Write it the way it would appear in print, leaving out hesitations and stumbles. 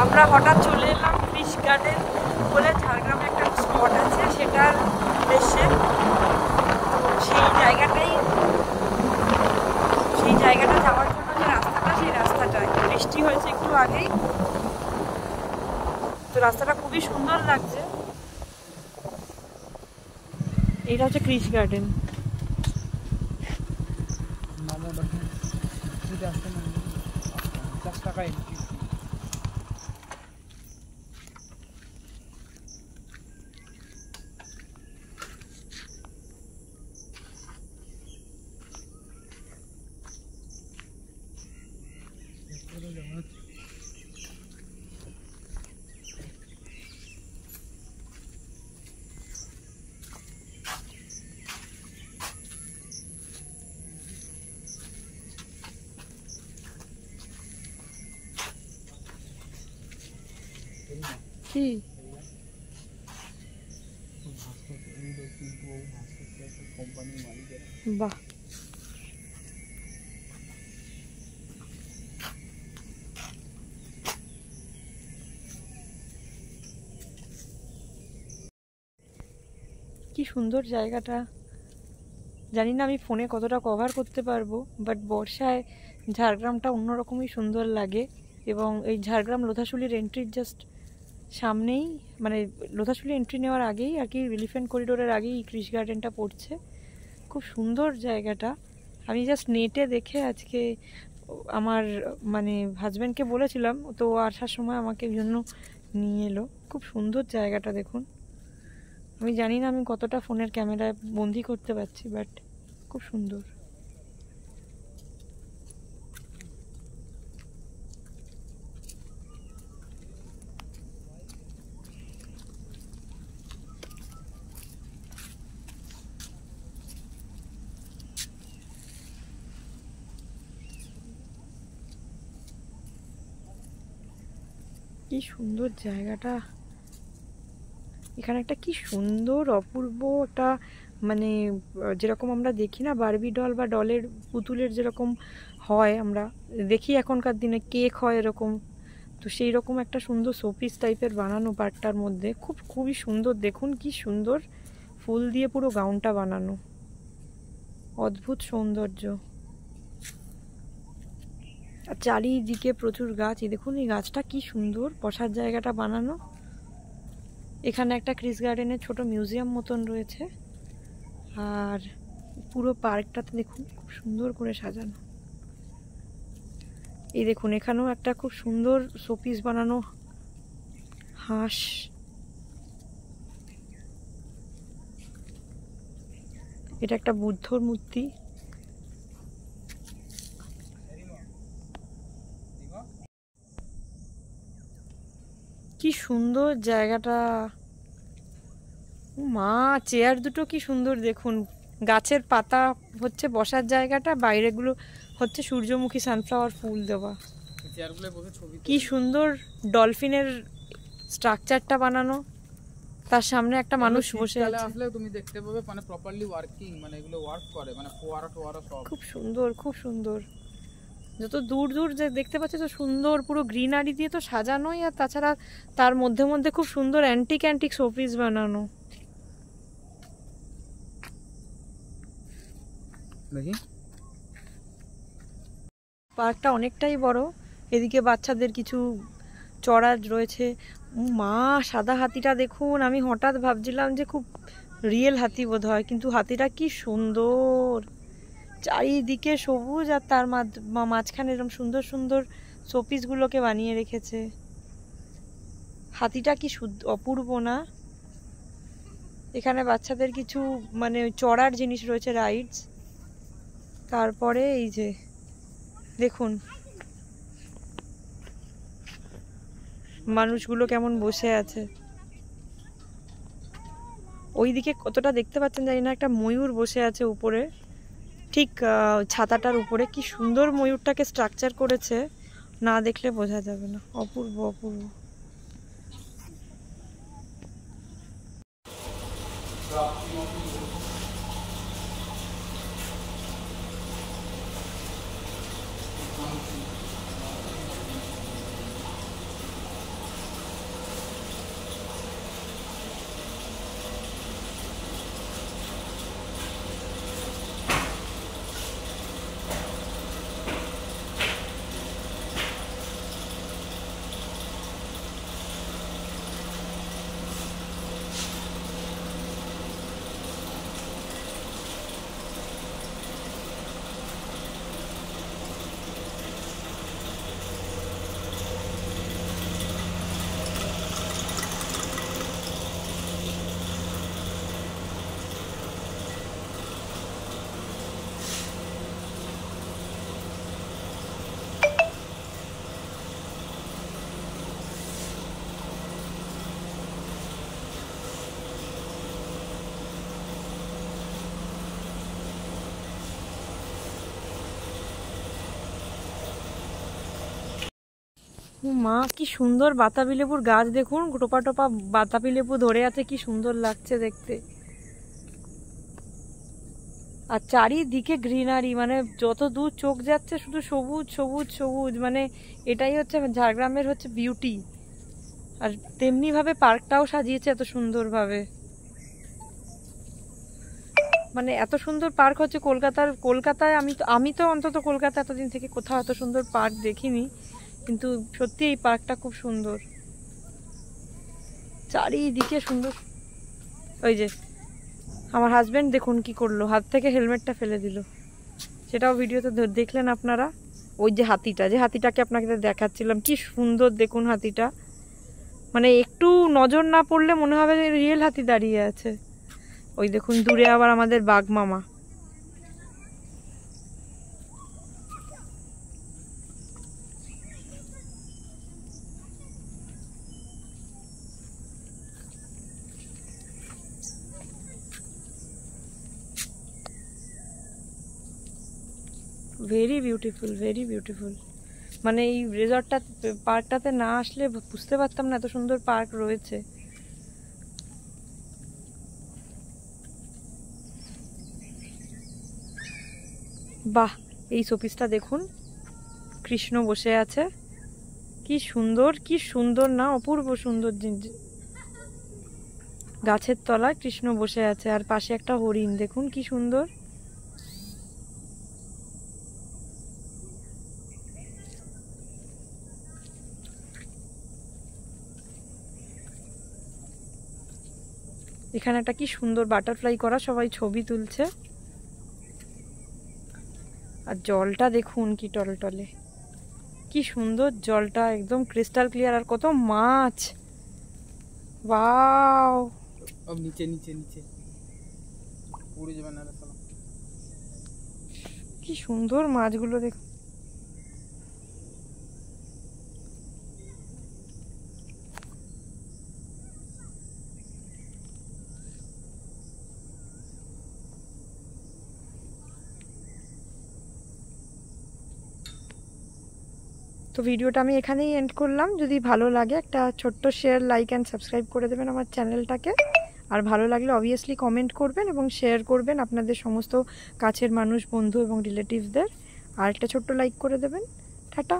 আমরা হঠাৎ চলে এলাম ফিশ গার্ডেন বলে ঝাড়গ্রামে একটা স্পট আছে সেটার উদ্দেশ্যে। সেই জায়গাটা যাওয়ার জন্য যে রাস্তাটা, সেই রাস্তাটায় বৃষ্টি হয়েছে একটু আগেই, তো রাস্তাটা খুবই সুন্দর লাগছে। এটা হচ্ছে ফিশ গার্ডেন। কি বাহ, কি সুন্দর জায়গাটা। জানি না আমি ফোনে কতটা কভার করতে পারবো, বাট বর্ষায় ঝাড়গ্রামটা অন্যরকমই সুন্দর লাগে। এবং এই ঝাড়গ্রাম লোধাশুলির এন্ট্রির জাস্ট সামনেই, মানে লোধাশুলি এন্ট্রি নেওয়ার আগেই আর কি, এলিফ্যান্ট করিডোরের আগেই কৃষ গার্ডেনটা পড়ছে। খুব সুন্দর জায়গাটা। আমি জাস্ট নেটে দেখে আজকে আমার মানে হাজব্যান্ডকে বলেছিলাম, তো আসার সময় আমাকে এই জন্য নিয়ে এলো। খুব সুন্দর জায়গাটা দেখুন। আমি জানি না আমি কতটা ফোনের ক্যামেরায় বন্দি করতে পারছি, বাট খুব সুন্দর। কি সুন্দর জায়গাটা। এখানে একটা কি সুন্দর অপূর্ব একটা, মানে যেরকম আমরা দেখি না বারবি ডল বা ডলের পুতুলের যেরকম হয়, আমরা দেখি এখনকার দিনে কেক হয় এরকম, তো সেই রকম একটা সুন্দর শোপিস টাইপের বানানো পার্কটার মধ্যে। খুবই সুন্দর। দেখুন কি সুন্দর ফুল দিয়ে পুরো গাউনটা বানানো, অদ্ভুত সৌন্দর্য। আর চারিদিকে প্রচুর গাছ। এই দেখুন এই গাছটা কি সুন্দর, বসার জায়গাটা বানানো। এখানে একটা ক্রিস গার্ডেনের ছোট মিউজিয়াম মতন রয়েছে। আর পুরো পার্কটাতে দেখুন খুব সুন্দর করে সাজানো। এই দেখুন এখানেও একটা খুব সুন্দর শোপিস বানানো হাঁস। এটা একটা বুদ্ধর মূর্তি। কি সুন্দর জায়গাটা। মা, চেয়ার দুটো কি সুন্দর দেখুন। গাছের পাতা হচ্ছে বসার জায়গাটা, বাইরেগুলো হচ্ছে সূর্যমুখী সানফ্লাওয়ার ফুল দেওয়া। কি সুন্দর ডলফিনের স্ট্রাকচারটা বানানো, তার সামনে একটা মানুষ বসে আছে। আসলে তুমি দেখতে পাবে মানে প্রপারলি ওয়ার্কিং, মানে এগুলো ওয়ার্ক করে, মানে ফোয়ারা সব খুব সুন্দর, খুব সুন্দর। যত দূর দূর যে দেখতে পাচ্ছি তো সুন্দর পুরো গ্রিনারি দিয়ে তো সাজানোই, আর তাছাড়া তার মধ্যে মধ্যে খুব সুন্দর অ্যান্টিক শোপিস বানানো। দেখি পার্কটা অনেকটাই বড়। এদিকে বাচ্চাদের কিছু চড়ার রয়েছে। মা, সাদা হাতিটা দেখুন। আমি হঠাৎ ভাবছিলাম যে খুব রিয়েল হাতি বোধ হয়, কিন্তু হাতিটা কি সুন্দর। চারিদিকে সবুজ, আর তার মাঝখানে এরকম সুন্দর সুন্দর শোপিসগুলোকে বানিয়ে রেখেছে। হাতিটা কি অপূর্ব না। এখানে বাচ্চাদের কিছু মানে চড়ার জিনিস রয়েছে, রাইডস। তারপরে এই যে দেখুন মানুষগুলো কেমন বসে আছে। ওইদিকে কতটা দেখতে পাচ্ছেন জানি না, একটা ময়ূর বসে আছে উপরে, ঠিক ছাতাটার উপরে। কি সুন্দর ময়ূরটাকে স্ট্রাকচার করেছে, না দেখলে বোঝা যাবে না। অপূর্ব অপূর্ব। ও মা, কি সুন্দর বাতাবি লেবুর গাছ দেখুন, টোপা টোপা বাতাবি লেবু ধরে আছে, কি সুন্দর লাগছে দেখতে। আর চারিদিকে গ্রিনারি, মানে যত দূর চোখ যাচ্ছে শুধু সবুজ সবুজ সবুজ, মানে এটাই হচ্ছে ঝাড়গ্রামের হচ্ছে বিউটি। আর তেমনি ভাবে পার্কটাও সাজিয়েছে এত সুন্দরভাবে, মানে এত সুন্দর পার্ক হচ্ছে কলকাতায় আমি তো অন্তত কলকাতা এতদিন থেকে কোথাও এত সুন্দর পার্ক দেখিনি, কিন্তু সত্যি এই পার্কটা খুব সুন্দর, চারিদিকে সুন্দর। ওই যে আমার হাজবেন্ড দেখুন কি করলো, হাত থেকে হেলমেটটা ফেলে দিল, সেটাও ভিডিওতে দেখলেন আপনারা। ওই যে হাতিটাকে আপনাকে দেখাচ্ছিলাম, কি সুন্দর দেখুন হাতিটা, মানে একটু নজর না পড়লে মনে হবে রিয়েল হাতি দাঁড়িয়ে আছে। ওই দেখুন দূরে আবার আমাদের বাঘ মামা। Very beautiful, very beautiful. মানে এই পার্কটাতে না আসলে বুঝতে পারতাম না এত সুন্দর পার্ক রয়েছে। বাহ, এই শোপিসটা দেখুন, কৃষ্ণ বসে আছে, কি সুন্দর, কি সুন্দর না, অপূর্ব সুন্দর। গাছের তলায় কৃষ্ণ বসে আছে, আর পাশে একটা হরিণ দেখুন কি সুন্দর। এখানে একটা কি সুন্দর বাটারফ্লাই করা, সবাই ছবি তুলছে। আর জলটা দেখুন কি টলটলে, কি সুন্দর জলটা, একদম ক্রিস্টাল ক্লিয়ার, আর কত মাছ, ওয়াও। নিচে নিচে নিচে পুরো যাবে না, কি সুন্দর মাছগুলো দেখুন। তো ভিডিওটা আমি এখানেই এন্ড করলাম। যদি ভালো লাগে একটা ছোট্ট শেয়ার, লাইক অ্যান্ড সাবস্ক্রাইব করে দেবেন আমার চ্যানেলটাকে। আর ভালো লাগলে অবভিয়াসলি কমেন্ট করবেন এবং শেয়ার করবেন আপনাদের সমস্ত কাছের মানুষ, বন্ধু এবং রিলেটিভসদের। আর একটা ছোট্ট লাইক করে দেবেন। টাটা।